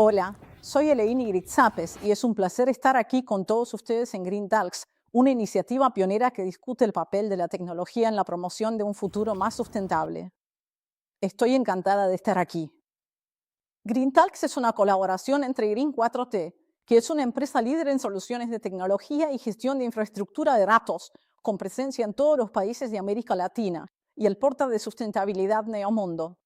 Hola, soy Eleini Gritzapes y es un placer estar aquí con todos ustedes en Green Talks, una iniciativa pionera que discute el papel de la tecnología en la promoción de un futuro más sustentable. Estoy encantada de estar aquí. Green Talks es una colaboración entre Green 4T, que es una empresa líder en soluciones de tecnología y gestión de infraestructura de datos, con presencia en todos los países de América Latina, y el portal de sustentabilidad Neomundo.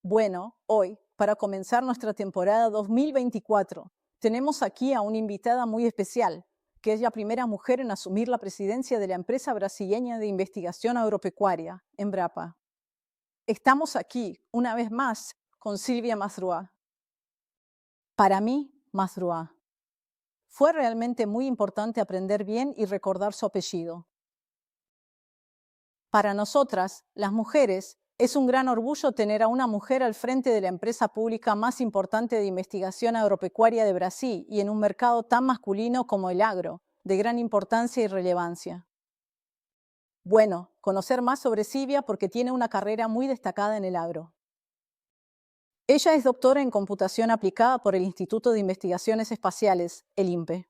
Bueno, hoy, para comenzar nuestra temporada 2024, tenemos aquí a una invitada muy especial, que es la primera mujer en asumir la presidencia de la empresa brasileña de investigación agropecuaria, Embrapa. Estamos aquí, una vez más, con Silvia Masrúa. Para mí, Masrúa, fue realmente muy importante aprender bien y recordar su apellido. Para nosotras, las mujeres, es un gran orgullo tener a una mujer al frente de la empresa pública más importante de investigación agropecuaria de Brasil y en un mercado tan masculino como el agro, de gran importancia y relevancia. Bueno, conocer más sobre Silvia porque tiene una carrera muy destacada en el agro. Ella es doctora en computación aplicada por el Instituto de Investigaciones Espaciales, el INPE.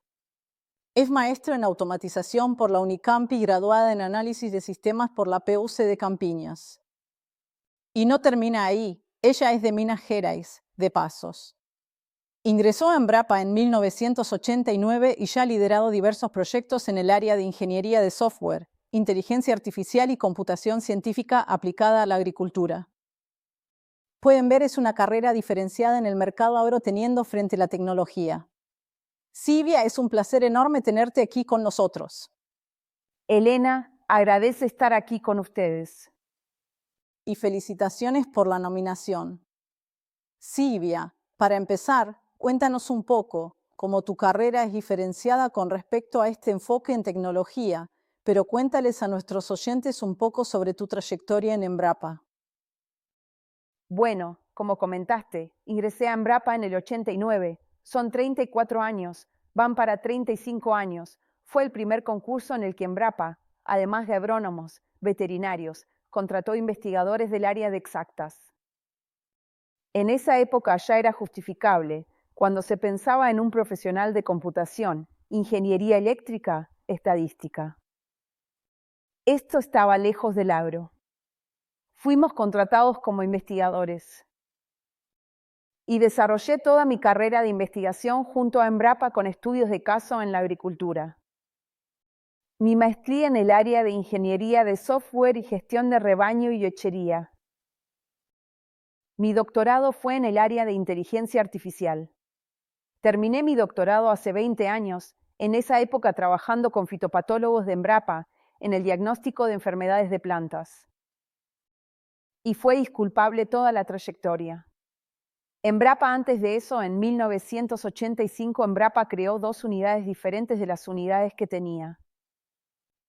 Es maestra en automatización por la Unicamp y graduada en análisis de sistemas por la PUC de Campiñas. Y no termina ahí, ella es de Minas Gerais, de Pasos. Ingresó a Embrapa en 1989 y ya ha liderado diversos proyectos en el área de ingeniería de software, inteligencia artificial y computación científica aplicada a la agricultura. Pueden ver, es una carrera diferenciada en el mercado agro teniendo frente a la tecnología. Silvia, es un placer enorme tenerte aquí con nosotros. Elena, agradece estar aquí con ustedes. Y felicitaciones por la nominación. Silvia, para empezar, cuéntanos un poco cómo tu carrera es diferenciada con respecto a este enfoque en tecnología, pero cuéntales a nuestros oyentes un poco sobre tu trayectoria en Embrapa. Bueno, como comentaste, ingresé a Embrapa en el 89. Son 34 años, van para 35 años. Fue el primer concurso en el que Embrapa, además de agrónomos, veterinarios, contrató investigadores del área de exactas. En esa época ya era justificable, cuando se pensaba en un profesional de computación, ingeniería eléctrica, estadística. Esto estaba lejos del agro. Fuimos contratados como investigadores. Y desarrollé toda mi carrera de investigación junto a Embrapa con estudios de caso en la agricultura. Mi maestría en el área de ingeniería de software y gestión de rebaño y lechería. Mi doctorado fue en el área de inteligencia artificial. Terminé mi doctorado hace 20 años, en esa época trabajando con fitopatólogos de Embrapa en el diagnóstico de enfermedades de plantas. Y fue disculpable toda la trayectoria. Embrapa antes de eso, en 1985, Embrapa creó 2 unidades diferentes de las unidades que tenía.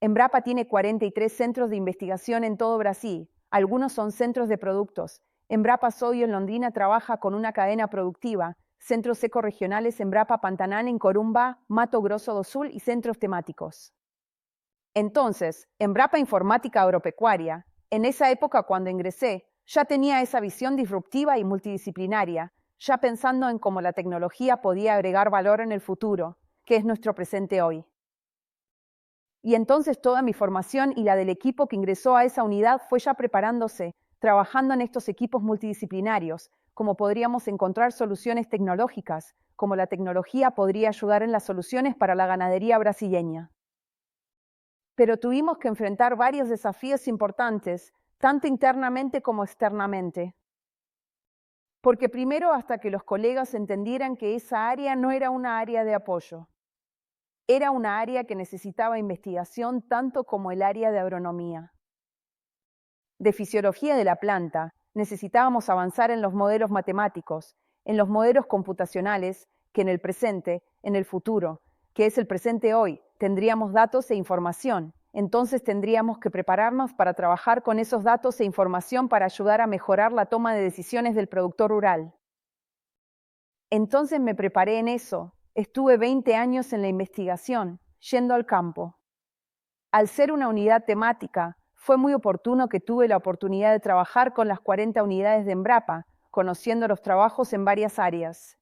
Embrapa tiene 43 centros de investigación en todo Brasil, algunos son centros de productos. Embrapa Sodio en Londrina trabaja con una cadena productiva, centros ecorregionales Embrapa Pantanal en Corumbá, Mato Grosso do Sul y centros temáticos. Entonces, Embrapa Informática Agropecuaria, en esa época cuando ingresé, ya tenía esa visión disruptiva y multidisciplinaria, ya pensando en cómo la tecnología podía agregar valor en el futuro, que es nuestro presente hoy. Y entonces toda mi formación y la del equipo que ingresó a esa unidad fue ya preparándose, trabajando en estos equipos multidisciplinarios, como podríamos encontrar soluciones tecnológicas, como la tecnología podría ayudar en las soluciones para la ganadería brasileña. Pero tuvimos que enfrentar varios desafíos importantes, tanto internamente como externamente. Porque primero, hasta que los colegas entendieran que esa área no era una área de apoyo. Era una área que necesitaba investigación tanto como el área de agronomía. De fisiología de la planta, necesitábamos avanzar en los modelos matemáticos, en los modelos computacionales, que en el presente, en el futuro, que es el presente hoy, tendríamos datos e información. Entonces tendríamos que prepararnos para trabajar con esos datos e información para ayudar a mejorar la toma de decisiones del productor rural. Entonces me preparé en eso. Estuve 20 años en la investigación, yendo al campo. Al ser una unidad temática, fue muy oportuno que tuve la oportunidad de trabajar con las 40 unidades de Embrapa, conociendo los trabajos en varias áreas.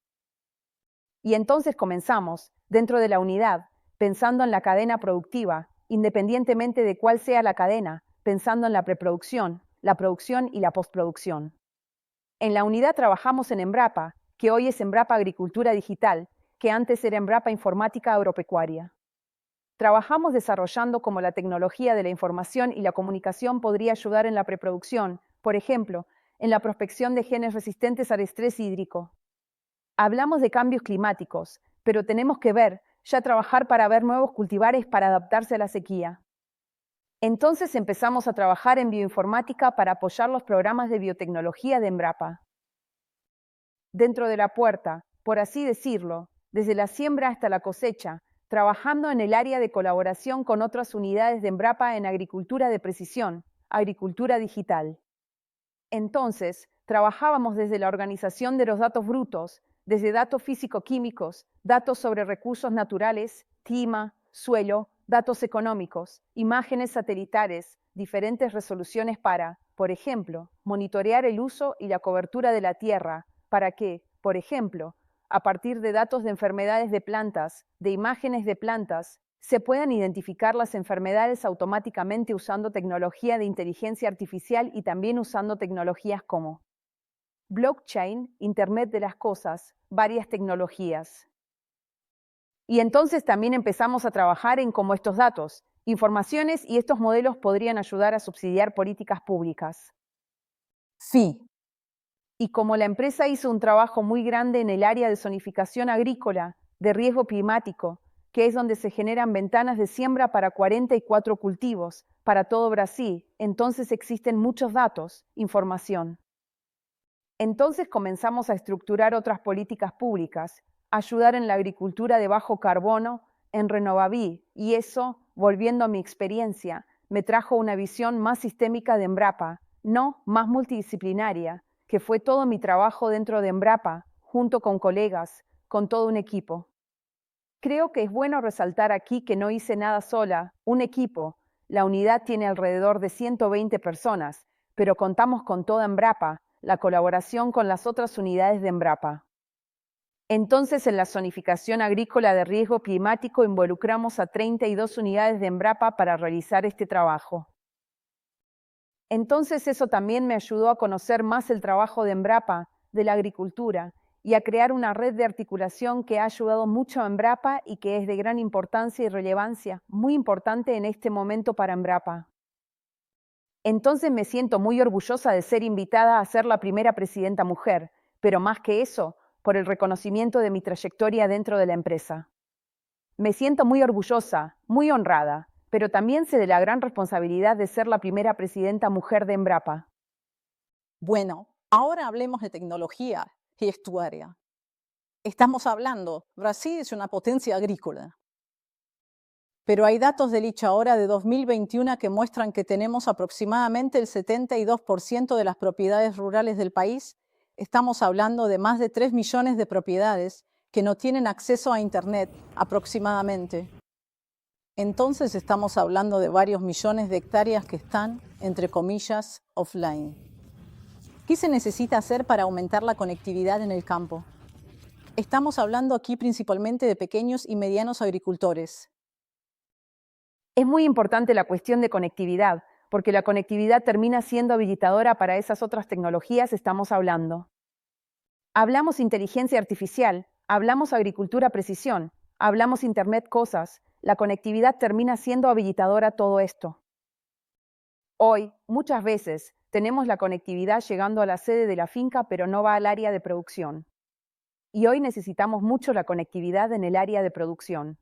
Y entonces comenzamos, dentro de la unidad, pensando en la cadena productiva, independientemente de cuál sea la cadena, pensando en la preproducción, la producción y la postproducción. En la unidad trabajamos en Embrapa, que hoy es Embrapa Agricultura Digital, que antes era Embrapa Informática Agropecuaria. Trabajamos desarrollando cómo la tecnología de la información y la comunicación podría ayudar en la preproducción, por ejemplo, en la prospección de genes resistentes al estrés hídrico. Hablamos de cambios climáticos, pero tenemos que ya trabajar para ver nuevos cultivares para adaptarse a la sequía. Entonces empezamos a trabajar en bioinformática para apoyar los programas de biotecnología de Embrapa. Dentro de la puerta, por así decirlo, desde la siembra hasta la cosecha, trabajando en el área de colaboración con otras unidades de Embrapa en agricultura de precisión, agricultura digital. Entonces, trabajábamos desde la organización de los datos brutos, desde datos físico-químicos, datos sobre recursos naturales, clima, suelo, datos económicos, imágenes satelitales, diferentes resoluciones para, por ejemplo, monitorear el uso y la cobertura de la tierra, para que, por ejemplo, a partir de datos de enfermedades de plantas, de imágenes de plantas, se puedan identificar las enfermedades automáticamente usando tecnología de inteligencia artificial y también usando tecnologías como blockchain, Internet de las cosas, varias tecnologías. Y entonces también empezamos a trabajar en cómo estos datos, informaciones y estos modelos podrían ayudar a subsidiar políticas públicas. Sí. Y como la empresa hizo un trabajo muy grande en el área de zonificación agrícola, de riesgo climático, que es donde se generan ventanas de siembra para 44 cultivos, para todo Brasil, entonces existen muchos datos, información. Entonces comenzamos a estructurar otras políticas públicas, ayudar en la agricultura de bajo carbono, en Renovaví, y eso, volviendo a mi experiencia, me trajo una visión más sistémica de Embrapa, no más multidisciplinaria, que fue todo mi trabajo dentro de Embrapa, junto con colegas, con todo un equipo. Creo que es bueno resaltar aquí que no hice nada sola, un equipo. La unidad tiene alrededor de 120 personas, pero contamos con toda Embrapa, la colaboración con las otras unidades de Embrapa. Entonces, en la zonificación agrícola de riesgo climático involucramos a 32 unidades de Embrapa para realizar este trabajo. Entonces, eso también me ayudó a conocer más el trabajo de Embrapa, de la agricultura, y a crear una red de articulación que ha ayudado mucho a Embrapa y que es de gran importancia y relevancia, muy importante en este momento para Embrapa. Entonces me siento muy orgullosa de ser invitada a ser la primera presidenta mujer, pero más que eso, por el reconocimiento de mi trayectoria dentro de la empresa. Me siento muy orgullosa, muy honrada, pero también sé de la gran responsabilidad de ser la primera presidenta mujer de Embrapa. Bueno, ahora hablemos de tecnología y es tu área. Estamos hablando, Brasil es una potencia agrícola. Pero hay datos del ICHAHORA de 2021 que muestran que tenemos aproximadamente el 72% de las propiedades rurales del país. Estamos hablando de más de 3 millones de propiedades que no tienen acceso a Internet aproximadamente. Entonces estamos hablando de varios millones de hectáreas que están, entre comillas, offline. ¿Qué se necesita hacer para aumentar la conectividad en el campo? Estamos hablando aquí principalmente de pequeños y medianos agricultores. Es muy importante la cuestión de conectividad, porque la conectividad termina siendo habilitadora para esas otras tecnologías estamos hablando. Hablamos inteligencia artificial, hablamos agricultura precisión, hablamos Internet cosas, la conectividad termina siendo habilitadora a todo esto. Hoy, muchas veces, tenemos la conectividad llegando a la sede de la finca pero no va al área de producción. Y hoy necesitamos mucho la conectividad en el área de producción.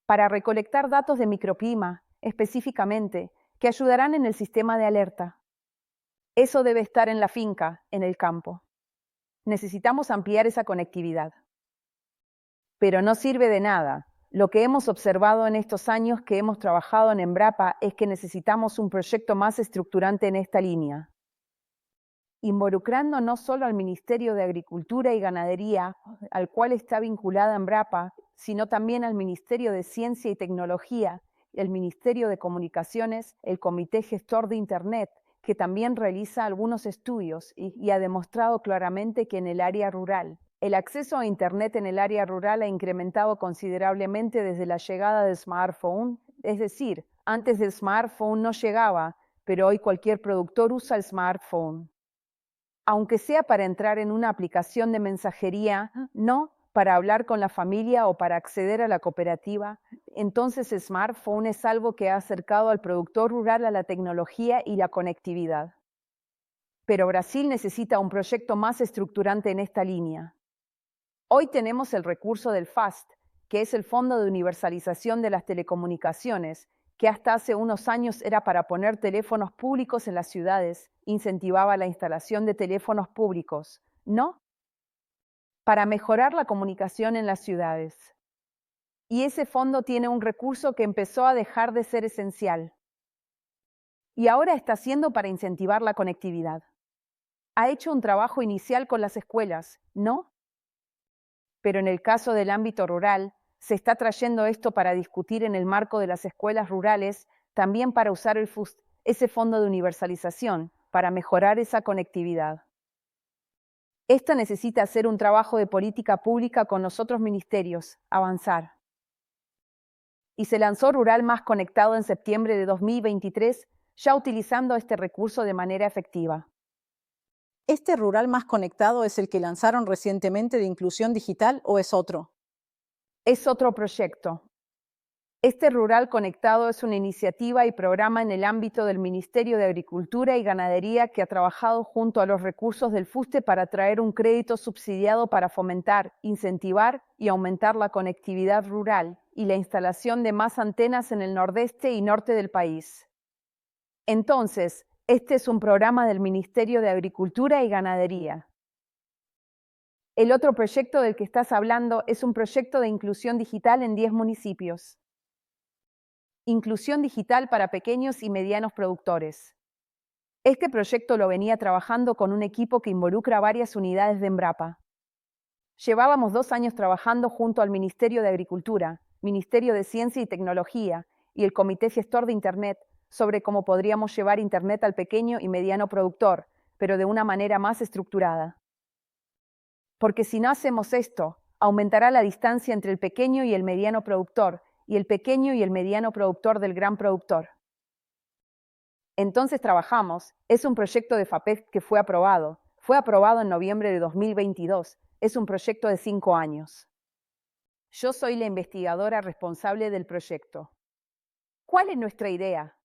Para recolectar datos de microclima, específicamente, que ayudarán en el sistema de alerta. Eso debe estar en la finca, en el campo. Necesitamos ampliar esa conectividad. Pero no sirve de nada. Lo que hemos observado en estos años que hemos trabajado en Embrapa es que necesitamos un proyecto más estructurante en esta línea, involucrando no solo al Ministerio de Agricultura y Ganadería, al cual está vinculada Embrapa, sino también al Ministerio de Ciencia y Tecnología, el Ministerio de Comunicaciones, el Comité Gestor de Internet, que también realiza algunos estudios y ha demostrado claramente que en el área rural, el acceso a Internet en el área rural ha incrementado considerablemente desde la llegada del smartphone, es decir, antes del smartphone no llegaba, pero hoy cualquier productor usa el smartphone. Aunque sea para entrar en una aplicación de mensajería, no para hablar con la familia o para acceder a la cooperativa, entonces el smartphone es algo que ha acercado al productor rural a la tecnología y la conectividad. Pero Brasil necesita un proyecto más estructurante en esta línea. Hoy tenemos el recurso del FAST, que es el Fondo de Universalización de las Telecomunicaciones, que hasta hace unos años era para poner teléfonos públicos en las ciudades, incentivaba la instalación de teléfonos públicos, ¿no? Para mejorar la comunicación en las ciudades. Y ese fondo tiene un recurso que empezó a dejar de ser esencial. Y ahora está siendo para incentivar la conectividad. Ha hecho un trabajo inicial con las escuelas, ¿no? Pero en el caso del ámbito rural, se está trayendo esto para discutir en el marco de las escuelas rurales, también para usar el FUST, ese fondo de universalización, para mejorar esa conectividad. Esto necesita hacer un trabajo de política pública con los otros ministerios, avanzar. Y se lanzó Rural Más Conectado en septiembre de 2023, ya utilizando este recurso de manera efectiva. ¿Este Rural Más Conectado es el que lanzaron recientemente de inclusión digital o es otro? Es otro proyecto. Este Rural Conectado es una iniciativa y programa en el ámbito del Ministerio de Agricultura y Ganadería que ha trabajado junto a los recursos del FUSTE para traer un crédito subsidiado para fomentar, incentivar y aumentar la conectividad rural y la instalación de más antenas en el nordeste y norte del país. Entonces, este es un programa del Ministerio de Agricultura y Ganadería. El otro proyecto del que estás hablando es un proyecto de inclusión digital en 10 municipios. Inclusión digital para pequeños y medianos productores. Este proyecto lo venía trabajando con un equipo que involucra varias unidades de Embrapa. Llevábamos 2 años trabajando junto al Ministerio de Agricultura, Ministerio de Ciencia y Tecnología y el Comité Gestor de Internet sobre cómo podríamos llevar Internet al pequeño y mediano productor, pero de una manera más estructurada. Porque si no hacemos esto, aumentará la distancia entre el pequeño y el mediano productor, y el pequeño y el mediano productor del gran productor. Entonces trabajamos, es un proyecto de FAPEC que fue aprobado en noviembre de 2022, es un proyecto de 5 años. Yo soy la investigadora responsable del proyecto. ¿Cuál es nuestra idea?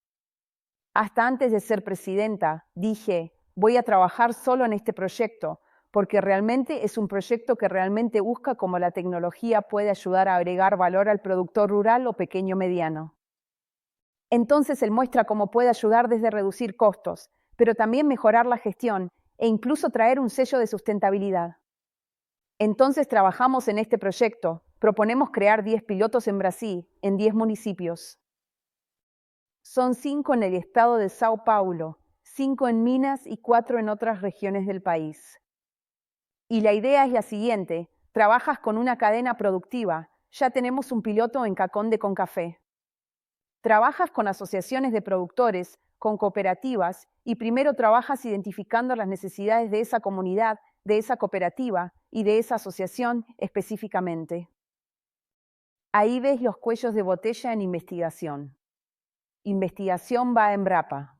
Hasta antes de ser presidenta, dije, voy a trabajar solo en este proyecto, porque realmente es un proyecto que realmente busca cómo la tecnología puede ayudar a agregar valor al productor rural o pequeño mediano. Entonces él muestra cómo puede ayudar desde reducir costos, pero también mejorar la gestión e incluso traer un sello de sustentabilidad. Entonces trabajamos en este proyecto, proponemos crear 10 pilotos en Brasil, en 10 municipios. Son 5 en el estado de São Paulo, 5 en Minas y 4 en otras regiones del país. Y la idea es la siguiente, trabajas con una cadena productiva, ya tenemos un piloto en Caconde con café. Trabajas con asociaciones de productores, con cooperativas, y primero trabajas identificando las necesidades de esa comunidad, de esa cooperativa y de esa asociación específicamente. Ahí ves los cuellos de botella en investigación. Investigación va a Embrapa.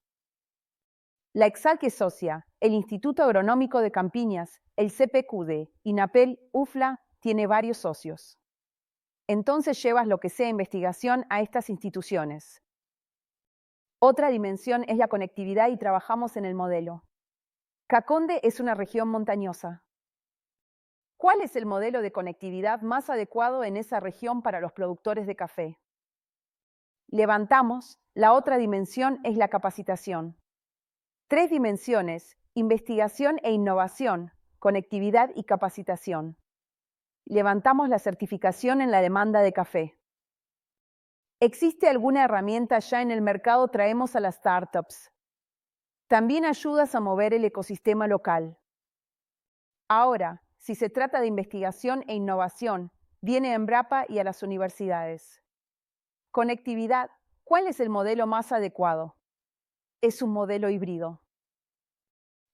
La Exalc es socia, el Instituto Agronómico de Campiñas, el CPQD, INAPEL, UFLA, tiene varios socios. Entonces llevas lo que sea investigación a estas instituciones. Otra dimensión es la conectividad y trabajamos en el modelo. Caconde es una región montañosa. ¿Cuál es el modelo de conectividad más adecuado en esa región para los productores de café? Levantamos, la otra dimensión es la capacitación. 3 dimensiones, investigación e innovación, conectividad y capacitación. Levantamos la certificación en la demanda de café. ¿Existe alguna herramienta ya en el mercado? Traemos a las startups. También ayudas a mover el ecosistema local. Ahora, si se trata de investigación e innovación, viene a Embrapa y a las universidades. Conectividad, ¿cuál es el modelo más adecuado? Es un modelo híbrido.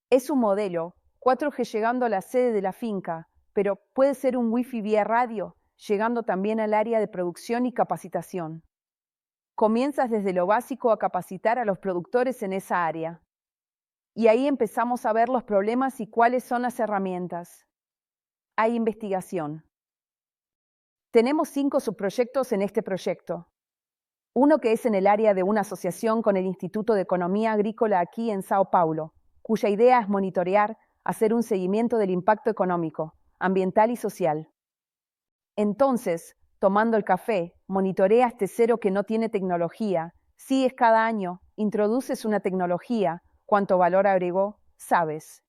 Es un modelo 4G llegando a la sede de la finca, pero puede ser un Wi-Fi vía radio, llegando también al área de producción y capacitación. Comienzas desde lo básico a capacitar a los productores en esa área. Y ahí empezamos a ver los problemas y cuáles son las herramientas. Hay investigación. Tenemos 5 subproyectos en este proyecto. Uno que es en el área de una asociación con el Instituto de Economía Agrícola aquí en Sao Paulo, cuya idea es monitorear, hacer un seguimiento del impacto económico, ambiental y social. Entonces, tomando el café, monitoreas cero que no tiene tecnología, sigues cada año, introduces una tecnología, cuánto valor agregó, sabes.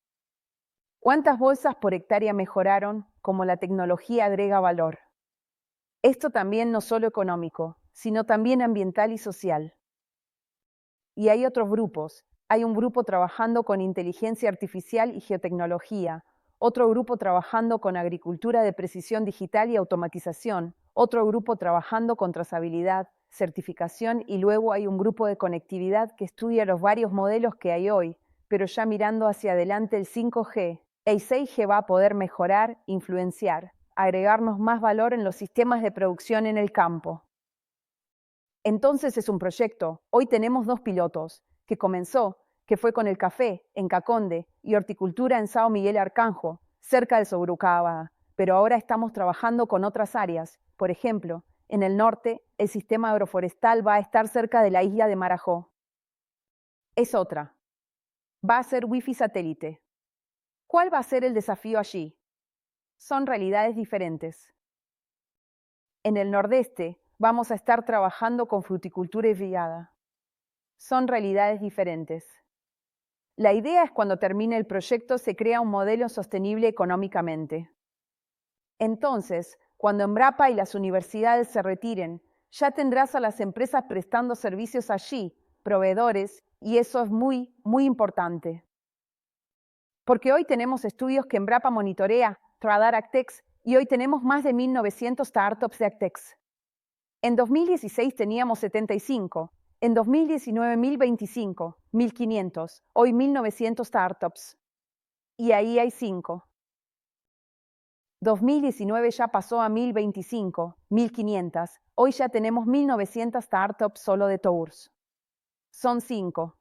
¿Cuántas bolsas por hectárea mejoraron como la tecnología agrega valor? Esto también no solo económico, sino también ambiental y social. Y hay otros grupos. Hay un grupo trabajando con inteligencia artificial y geotecnología, otro grupo trabajando con agricultura de precisión digital y automatización, otro grupo trabajando con trazabilidad, certificación y luego hay un grupo de conectividad que estudia los varios modelos que hay hoy, pero ya mirando hacia adelante el 5G. El 6G va a poder mejorar, influenciar, agregarnos más valor en los sistemas de producción en el campo. Entonces es un proyecto. Hoy tenemos 2 pilotos, que comenzó, que fue con el café, en Caconde, y horticultura en São Miguel Arcanjo, cerca de Sorocaba, pero ahora estamos trabajando con otras áreas. Por ejemplo, en el norte, el sistema agroforestal va a estar cerca de la isla de Marajó. Es otra. Va a ser Wi-Fi satélite. ¿Cuál va a ser el desafío allí? Son realidades diferentes. En el nordeste, vamos a estar trabajando con fruticultura irrigada. Son realidades diferentes. La idea es cuando termine el proyecto se crea un modelo sostenible económicamente. Entonces, cuando Embrapa y las universidades se retiren, ya tendrás a las empresas prestando servicios allí, proveedores, y eso es muy, muy importante. Porque hoy tenemos estudios que Embrapa monitorea, Radar Actex, y hoy tenemos más de 1.900 startups de Actex. En 2016 teníamos 75, en 2019 1.025, 1.500, hoy 1.900 startups. Y ahí hay 5. 2019 ya pasó a 1.025, 1.500, hoy ya tenemos 1.900 startups solo de Tours. Son 5.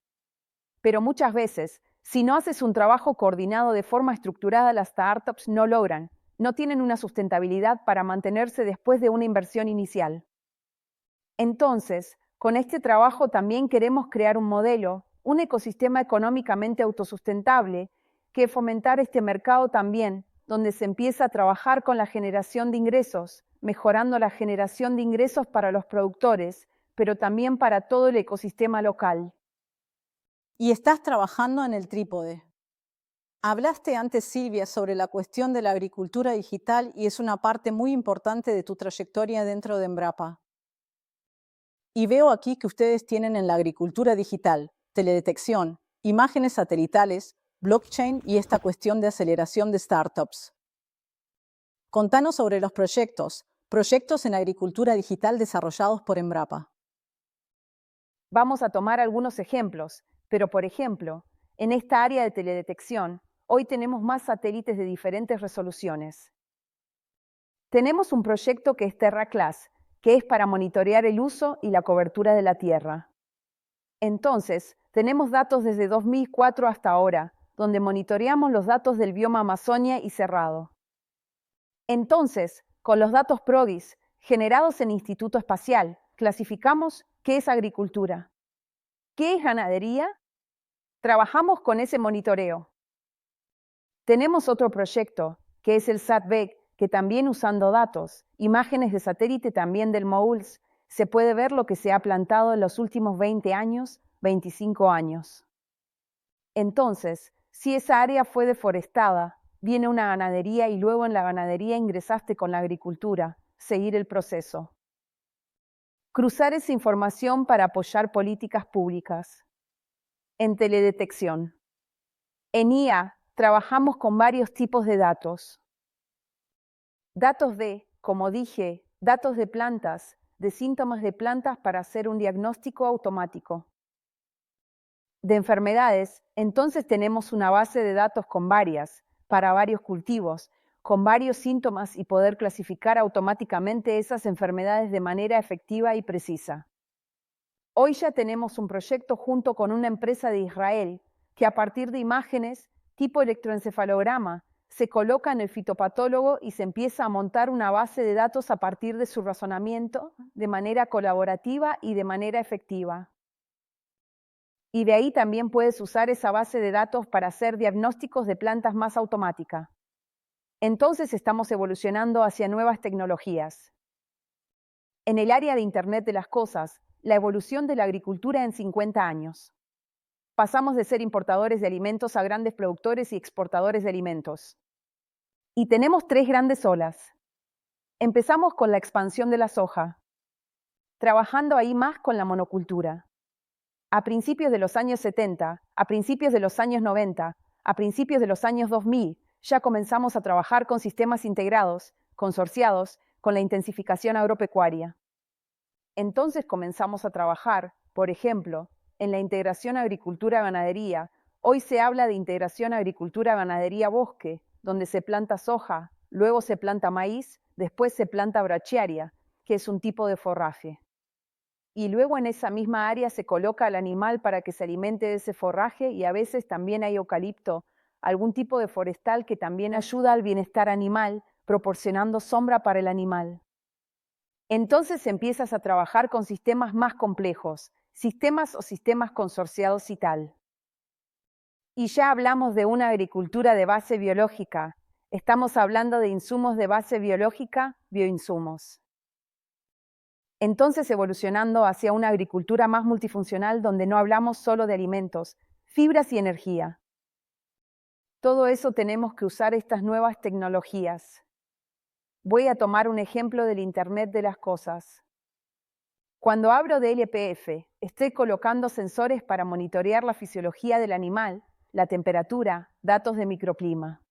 Pero muchas veces, si no haces un trabajo coordinado de forma estructurada, las startups no logran, no tienen una sustentabilidad para mantenerse después de una inversión inicial. Entonces, con este trabajo también queremos crear un modelo, un ecosistema económicamente autosustentable, que fomentar este mercado también, donde se empieza a trabajar con la generación de ingresos, mejorando la generación de ingresos para los productores, pero también para todo el ecosistema local. Y estás trabajando en el trípode. Hablaste antes, Silvia, sobre la cuestión de la agricultura digital y es una parte muy importante de tu trayectoria dentro de Embrapa. Y veo aquí que ustedes tienen en la agricultura digital, teledetección, imágenes satelitales, blockchain y esta cuestión de aceleración de startups. Contanos sobre los proyectos en agricultura digital desarrollados por Embrapa. Vamos a tomar algunos ejemplos, pero por ejemplo, en esta área de teledetección, hoy tenemos más satélites de diferentes resoluciones. Tenemos un proyecto que es TerraClass, que es para monitorear el uso y la cobertura de la tierra. Entonces, tenemos datos desde 2004 hasta ahora, donde monitoreamos los datos del bioma Amazonia y Cerrado. Entonces, con los datos PRODIS, generados en Instituto Espacial, clasificamos qué es agricultura, qué es ganadería. Trabajamos con ese monitoreo. Tenemos otro proyecto, que es el SATVEC, que también usando datos, imágenes de satélite también del MOULS, se puede ver lo que se ha plantado en los últimos 20 años, 25 años. Entonces, si esa área fue deforestada, viene una ganadería y luego en la ganadería ingresaste con la agricultura, seguir el proceso. Cruzar esa información para apoyar políticas públicas. En teledetección. En IA, trabajamos con varios tipos de datos. Datos de, como dije, datos de plantas, de síntomas de plantas para hacer un diagnóstico automático. de enfermedades, entonces tenemos una base de datos para varios cultivos, con varios síntomas y poder clasificar automáticamente esas enfermedades de manera efectiva y precisa. Hoy ya tenemos un proyecto junto con una empresa de Israel que a partir de imágenes tipo electroencefalograma se coloca en el fitopatólogo y se empieza a montar una base de datos a partir de su razonamiento de manera colaborativa y de manera efectiva. Y de ahí también puedes usar esa base de datos para hacer diagnósticos de plantas más automática. Entonces estamos evolucionando hacia nuevas tecnologías. En el área de Internet de las Cosas, la evolución de la agricultura en 50 años. Pasamos de ser importadores de alimentos a grandes productores y exportadores de alimentos. Y tenemos 3 grandes olas. Empezamos con la expansión de la soja, trabajando ahí más con la monocultura. A principios de los años 70, a principios de los años 90, a principios de los años 2000, ya comenzamos a trabajar con sistemas integrados, consorciados, con la intensificación agropecuaria. Entonces comenzamos a trabajar, por ejemplo, en la integración agricultura-ganadería. Hoy se habla de integración agricultura-ganadería-bosque, donde se planta soja, luego se planta maíz, después se planta brachiaria, que es un tipo de forraje. Y luego en esa misma área se coloca al animal para que se alimente de ese forraje y a veces también hay eucalipto, algún tipo de forestal que también ayuda al bienestar animal, proporcionando sombra para el animal. Entonces empiezas a trabajar con sistemas más complejos, sistemas o sistemas consorciados y tal. Y ya hablamos de una agricultura de base biológica. Estamos hablando de insumos de base biológica, bioinsumos. Entonces evolucionando hacia una agricultura más multifuncional donde no hablamos solo de alimentos, fibras y energía. Todo eso tenemos que usar estas nuevas tecnologías. Voy a tomar un ejemplo del Internet de las Cosas. Cuando abro DLPF, estoy colocando sensores para monitorear la fisiología del animal, la temperatura, datos de microclima.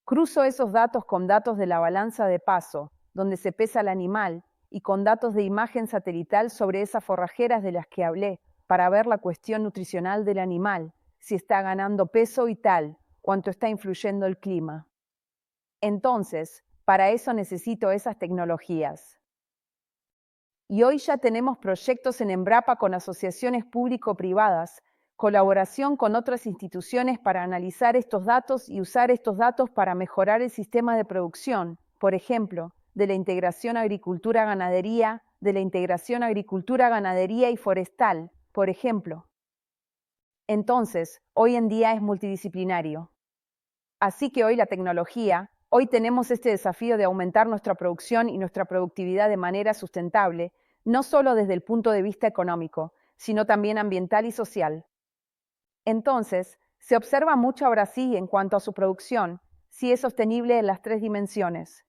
Cruzo esos datos con datos de la balanza de paso, donde se pesa el animal, y con datos de imagen satelital sobre esas forrajeras de las que hablé, para ver la cuestión nutricional del animal, si está ganando peso y tal, cuánto está influyendo el clima. Entonces, para eso necesito esas tecnologías. Y hoy ya tenemos proyectos en Embrapa con asociaciones público-privadas, colaboración con otras instituciones para analizar estos datos y usar estos datos para mejorar el sistema de producción, por ejemplo, de la integración agricultura-ganadería, de la integración agricultura-ganadería y forestal, por ejemplo. Entonces, hoy en día es multidisciplinario. Así que hoy la tecnología, hoy tenemos este desafío de aumentar nuestra producción y nuestra productividad de manera sustentable, no solo desde el punto de vista económico, sino también ambiental y social. Entonces, se observa mucho ahora sí en cuanto a su producción, si es sostenible en las 3 dimensiones.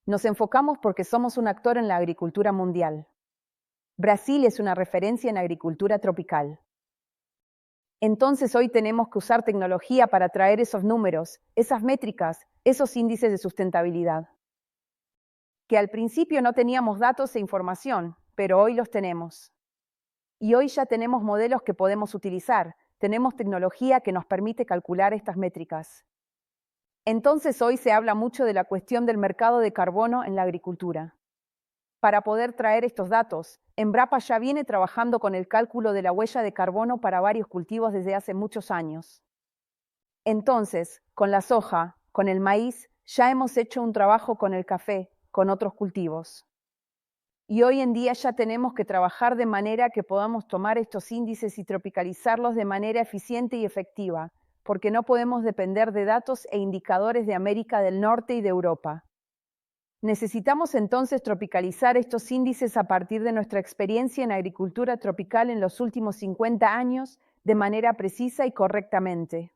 Nos enfocamos porque somos un actor en la agricultura mundial. Brasil es una referencia en agricultura tropical. Entonces hoy tenemos que usar tecnología para traer esos números, esas métricas, esos índices de sustentabilidad. Que al principio no teníamos datos e información, pero hoy los tenemos. Y hoy ya tenemos modelos que podemos utilizar, tenemos tecnología que nos permite calcular estas métricas. Entonces hoy se habla mucho de la cuestión del mercado de carbono en la agricultura. Para poder traer estos datos, Embrapa ya viene trabajando con el cálculo de la huella de carbono para varios cultivos desde hace muchos años. Entonces, con la soja, con el maíz, ya hemos hecho un trabajo con el café, con otros cultivos. Y hoy en día ya tenemos que trabajar de manera que podamos tomar estos índices y tropicalizarlos de manera eficiente y efectiva, porque no podemos depender de datos e indicadores de América del Norte y de Europa. Necesitamos entonces tropicalizar estos índices a partir de nuestra experiencia en agricultura tropical en los últimos 50 años de manera precisa y correctamente.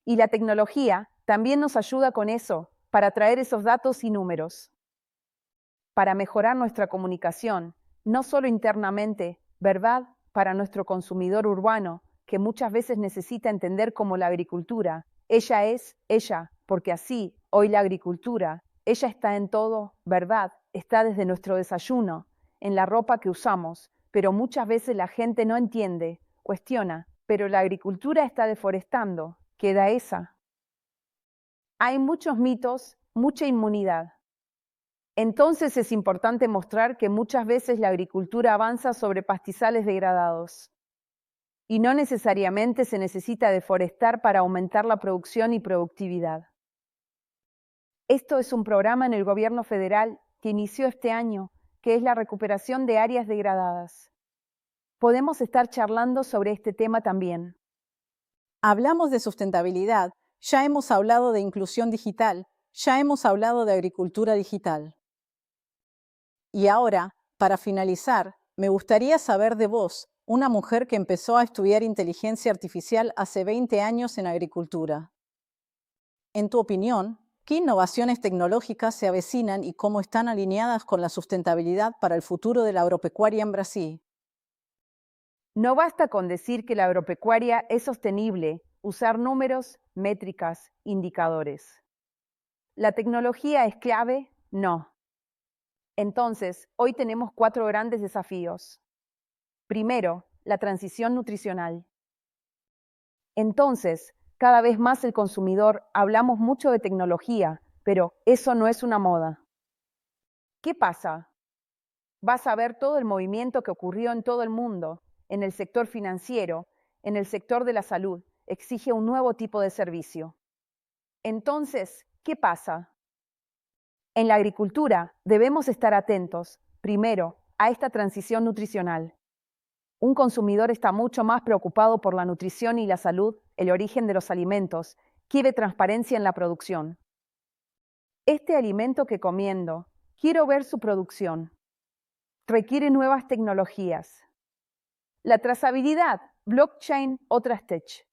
Y la tecnología también nos ayuda con eso, para traer esos datos y números. Para mejorar nuestra comunicación, no solo internamente, ¿verdad?, para nuestro consumidor urbano, que muchas veces necesita entender cómo la agricultura, ella es ella, porque así, hoy la agricultura, ella está en todo, ¿verdad? Está desde nuestro desayuno, en la ropa que usamos, pero muchas veces la gente no entiende, Cuestiona, pero la agricultura está deforestando. Queda esa. Hay muchos mitos, mucha inmunidad. Entonces es importante mostrar que muchas veces la agricultura avanza sobre pastizales degradados. Y no necesariamente se necesita deforestar para aumentar la producción y productividad. Esto es un programa en el gobierno federal que inició este año, que es la recuperación de áreas degradadas. Podemos estar charlando sobre este tema también. Hablamos de sustentabilidad, ya hemos hablado de inclusión digital, ya hemos hablado de agricultura digital. Y ahora, para finalizar, me gustaría saber de vos, una mujer que empezó a estudiar inteligencia artificial hace 20 años en agricultura. En tu opinión, ¿qué innovaciones tecnológicas se avecinan y cómo están alineadas con la sustentabilidad para el futuro de la agropecuaria en Brasil? No basta con decir que la agropecuaria es sostenible, usar números, métricas, indicadores. ¿La tecnología es clave? No. Entonces, hoy tenemos 4 grandes desafíos. Primero, la transición nutricional. Entonces, cada vez más el consumidor hablamos mucho de tecnología, pero eso no es una moda. ¿Qué pasa? Vas a ver todo el movimiento que ocurrió en todo el mundo, en el sector financiero, en el sector de la salud, exige un nuevo tipo de servicio. Entonces, ¿qué pasa? En la agricultura debemos estar atentos, primero, a esta transición nutricional. Un consumidor está mucho más preocupado por la nutrición y la salud, el origen de los alimentos, quiere transparencia en la producción. Este alimento que comiendo, quiero ver su producción. Requiere nuevas tecnologías. La trazabilidad, blockchain, otras tech.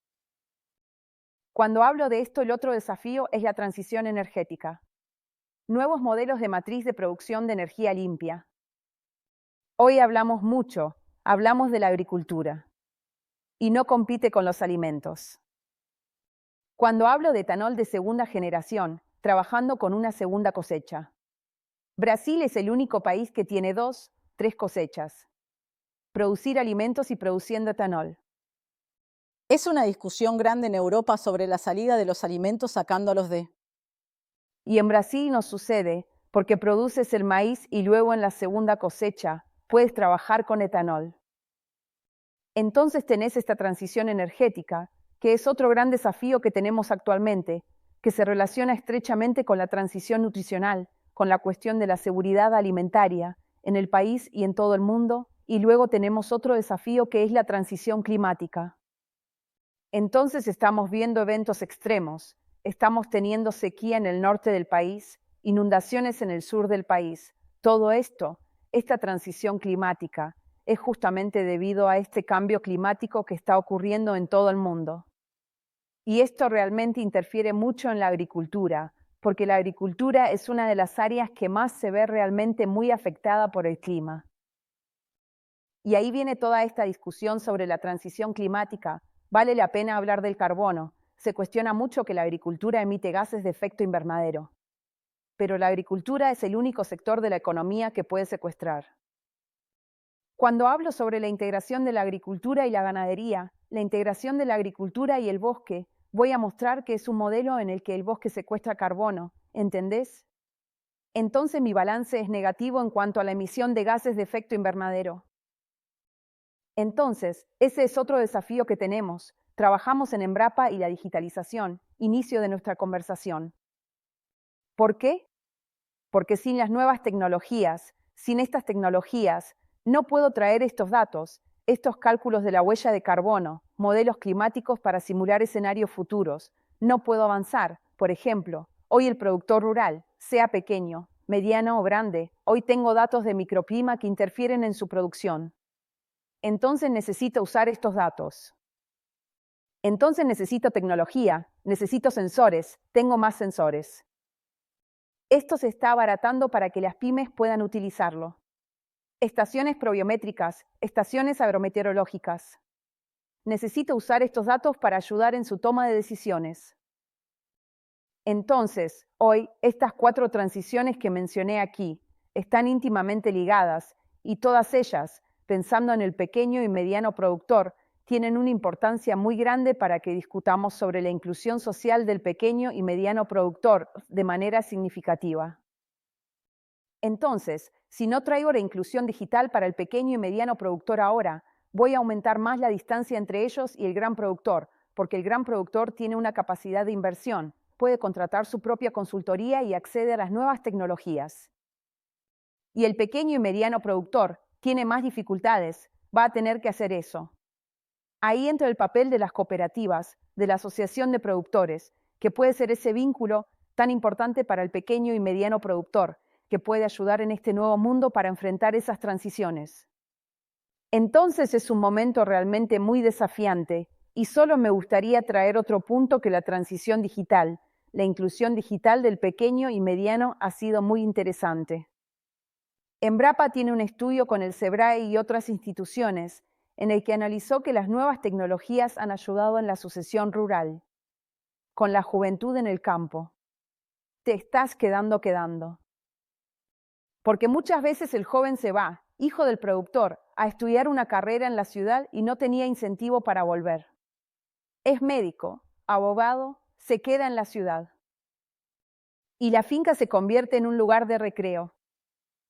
Cuando hablo de esto, el otro desafío es la transición energética. Nuevos modelos de matriz de producción de energía limpia. Hoy hablamos mucho, hablamos de la agricultura. Y no compite con los alimentos. Cuando hablo de etanol de segunda generación, trabajando con una segunda cosecha. Brasil es el único país que tiene 2, 3 cosechas. Producir alimentos y produciendo etanol. Es una discusión grande en Europa sobre la salida de los alimentos sacándolos de. Y en Brasil nos sucede, porque produces el maíz y luego en la segunda cosecha puedes trabajar con etanol. Entonces tenés esta transición energética, que es otro gran desafío que tenemos actualmente, que se relaciona estrechamente con la transición nutricional, con la cuestión de la seguridad alimentaria en el país y en todo el mundo, y luego tenemos otro desafío que es la transición climática. Entonces estamos viendo eventos extremos, estamos teniendo sequía en el norte del país, inundaciones en el sur del país. Todo esto, esta transición climática, es justamente debido a este cambio climático que está ocurriendo en todo el mundo. Y esto realmente interfiere mucho en la agricultura, porque la agricultura es una de las áreas que más se ve realmente muy afectada por el clima. Y ahí viene toda esta discusión sobre la transición climática. Vale la pena hablar del carbono. Se cuestiona mucho que la agricultura emite gases de efecto invernadero. Pero la agricultura es el único sector de la economía que puede secuestrar. Cuando hablo sobre la integración de la agricultura y la ganadería, la integración de la agricultura y el bosque, voy a mostrar que es un modelo en el que el bosque secuestra carbono, ¿entendés? Entonces mi balance es negativo en cuanto a la emisión de gases de efecto invernadero. Entonces, ese es otro desafío que tenemos. Trabajamos en Embrapa y la digitalización, inicio de nuestra conversación. ¿Por qué? Porque sin las nuevas tecnologías, sin estas tecnologías, no puedo traer estos datos, estos cálculos de la huella de carbono, modelos climáticos para simular escenarios futuros. No puedo avanzar. Por ejemplo, hoy el productor rural, sea pequeño, mediano o grande, hoy tengo datos de microclima que interfieren en su producción. Entonces necesito usar estos datos. Entonces necesito tecnología, necesito sensores, tengo más sensores. Esto se está abaratando para que las pymes puedan utilizarlo. Estaciones probiométricas, estaciones agrometeorológicas. Necesito usar estos datos para ayudar en su toma de decisiones. Entonces, hoy, estas 4 transiciones que mencioné aquí están íntimamente ligadas y todas ellas pensando en el pequeño y mediano productor tienen una importancia muy grande para que discutamos sobre la inclusión social del pequeño y mediano productor de manera significativa. Entonces, si no traigo la inclusión digital para el pequeño y mediano productor ahora, voy a aumentar más la distancia entre ellos y el gran productor, porque el gran productor tiene una capacidad de inversión, puede contratar su propia consultoría y accede a las nuevas tecnologías. Y el pequeño y mediano productor tiene más dificultades, va a tener que hacer eso. Ahí entra el papel de las cooperativas, de la asociación de productores, que puede ser ese vínculo tan importante para el pequeño y mediano productor, que puede ayudar en este nuevo mundo para enfrentar esas transiciones. Entonces es un momento realmente muy desafiante y solo me gustaría traer otro punto que la transición digital, la inclusión digital del pequeño y mediano ha sido muy interesante. Embrapa tiene un estudio con el SEBRAE y otras instituciones en el que analizó que las nuevas tecnologías han ayudado en la sucesión rural, con la juventud en el campo. Te estás quedando. Porque muchas veces el joven se va, hijo del productor, a estudiar una carrera en la ciudad y no tenía incentivo para volver. Es médico, abogado, se queda en la ciudad. Y la finca se convierte en un lugar de recreo.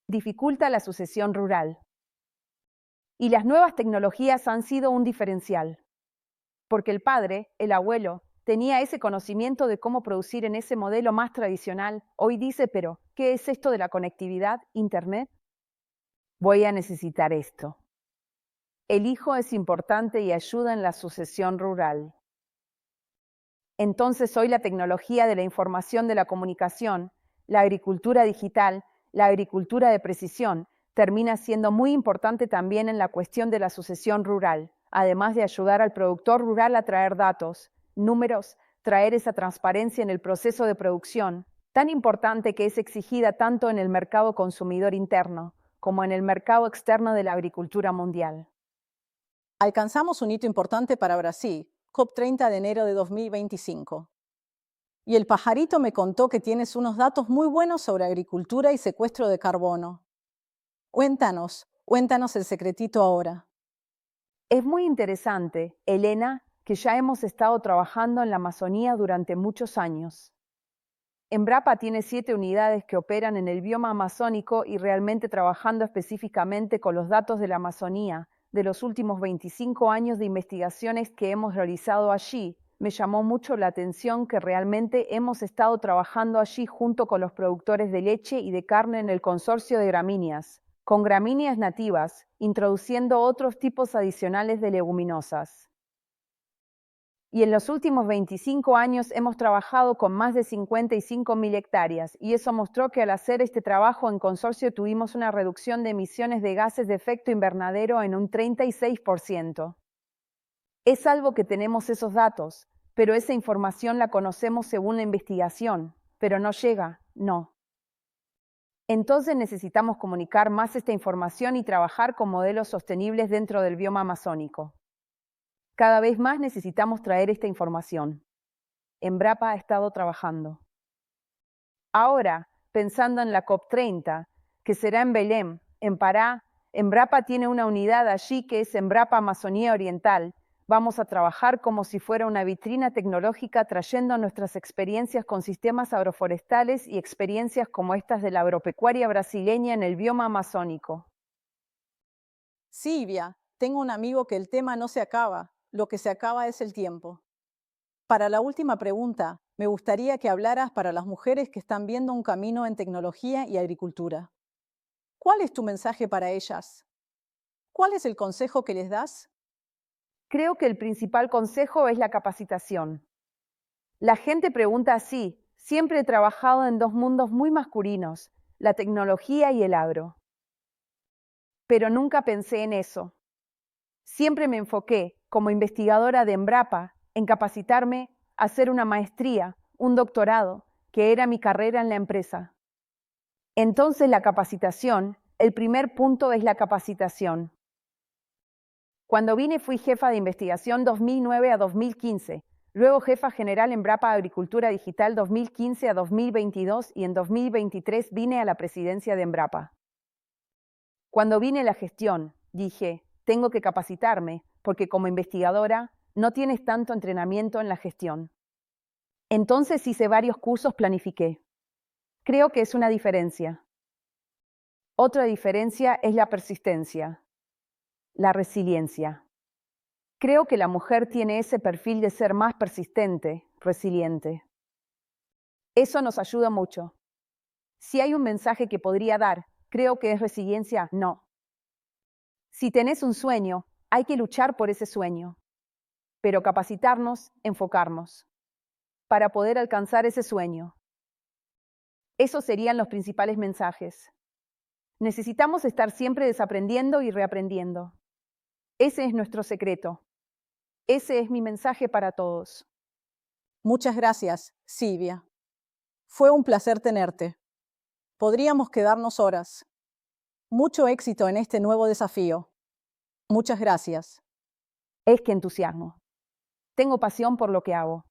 Dificulta la sucesión rural. Y las nuevas tecnologías han sido un diferencial. Porque el padre, el abuelo, tenía ese conocimiento de cómo producir en ese modelo más tradicional. Hoy dice, pero, ¿qué es esto de la conectividad, Internet? Voy a necesitar esto. El hijo es importante y ayuda en la sucesión rural. Entonces hoy la tecnología de la información de la comunicación, la agricultura digital, la agricultura de precisión, termina siendo muy importante también en la cuestión de la sucesión rural, además de ayudar al productor rural a traer datos, números, traer esa transparencia en el proceso de producción, tan importante que es exigida tanto en el mercado consumidor interno como en el mercado externo de la agricultura mundial. Alcanzamos un hito importante para Brasil, COP30 de enero de 2025. Y el pajarito me contó que tienes unos datos muy buenos sobre agricultura y secuestro de carbono. Cuéntanos el secretito ahora. Es muy interesante, Elena, que ya hemos estado trabajando en la Amazonía durante muchos años. Embrapa tiene 7 unidades que operan en el bioma amazónico y realmente trabajando específicamente con los datos de la Amazonía, de los últimos 25 años de investigaciones que hemos realizado allí. Me llamó mucho la atención que realmente hemos estado trabajando allí junto con los productores de leche y de carne en el consorcio de gramíneas, con gramíneas nativas, introduciendo otros tipos adicionales de leguminosas. Y en los últimos 25 años hemos trabajado con más de 55.000 hectáreas, y eso mostró que al hacer este trabajo en consorcio tuvimos una reducción de emisiones de gases de efecto invernadero en un 36%. Es algo que tenemos esos datos, pero esa información la conocemos según la investigación, pero no llega, no. Entonces necesitamos comunicar más esta información y trabajar con modelos sostenibles dentro del bioma amazónico. Cada vez más necesitamos traer esta información. Embrapa ha estado trabajando. Ahora, pensando en la COP30, que será en Belém, en Pará, Embrapa tiene una unidad allí que es Embrapa Amazonía Oriental. Vamos a trabajar como si fuera una vitrina tecnológica trayendo nuestras experiencias con sistemas agroforestales y experiencias como estas de la agropecuaria brasileña en el bioma amazónico. Silvia, tengo un amigo que el tema no se acaba, lo que se acaba es el tiempo. Para la última pregunta, me gustaría que hablaras para las mujeres que están viendo un camino en tecnología y agricultura. ¿Cuál es tu mensaje para ellas? ¿Cuál es el consejo que les das? Creo que el principal consejo es la capacitación. La gente pregunta así, siempre he trabajado en 2 mundos muy masculinos, la tecnología y el agro. Pero nunca pensé en eso. Siempre me enfoqué, como investigadora de Embrapa, en capacitarme, hacer una maestría, un doctorado, que era mi carrera en la empresa. Entonces la capacitación, el primer punto es la capacitación. Cuando vine fui jefa de investigación 2009 a 2015, luego jefa general Embrapa Agricultura Digital 2015 a 2022 y en 2023 vine a la presidencia de Embrapa. Cuando vine a la gestión, dije, tengo que capacitarme, porque como investigadora no tienes tanto entrenamiento en la gestión. Entonces hice varios cursos, planifiqué. Creo que es una diferencia. Otra diferencia es la persistencia, la resiliencia. Creo que la mujer tiene ese perfil de ser más persistente, resiliente. Eso nos ayuda mucho. Si hay un mensaje que podría dar, creo que es resiliencia, no. Si tenés un sueño, hay que luchar por ese sueño, pero capacitarnos, enfocarnos, para poder alcanzar ese sueño. Esos serían los principales mensajes. Necesitamos estar siempre desaprendiendo y reaprendiendo. Ese es nuestro secreto. Ese es mi mensaje para todos. Muchas gracias, Silvia. Fue un placer tenerte. Podríamos quedarnos horas. Mucho éxito en este nuevo desafío. Muchas gracias. Es que entusiasmo. Tengo pasión por lo que hago.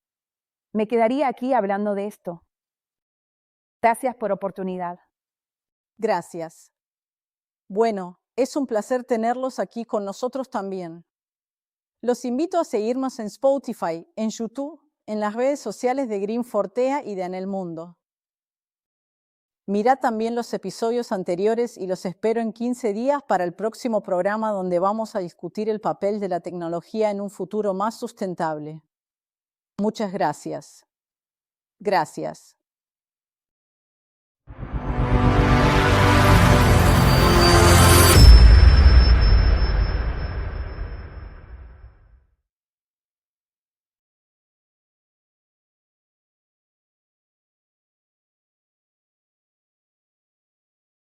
Me quedaría aquí hablando de esto. Gracias por oportunidad. Gracias. Bueno, es un placer tenerlos aquí con nosotros también. Los invito a seguirnos en Spotify, en YouTube, en las redes sociales de Green Fortea y de En el Mundo. Mirad también los episodios anteriores y los espero en 15 días para el próximo programa donde vamos a discutir el papel de la tecnología en un futuro más sustentable. Muchas gracias. Gracias.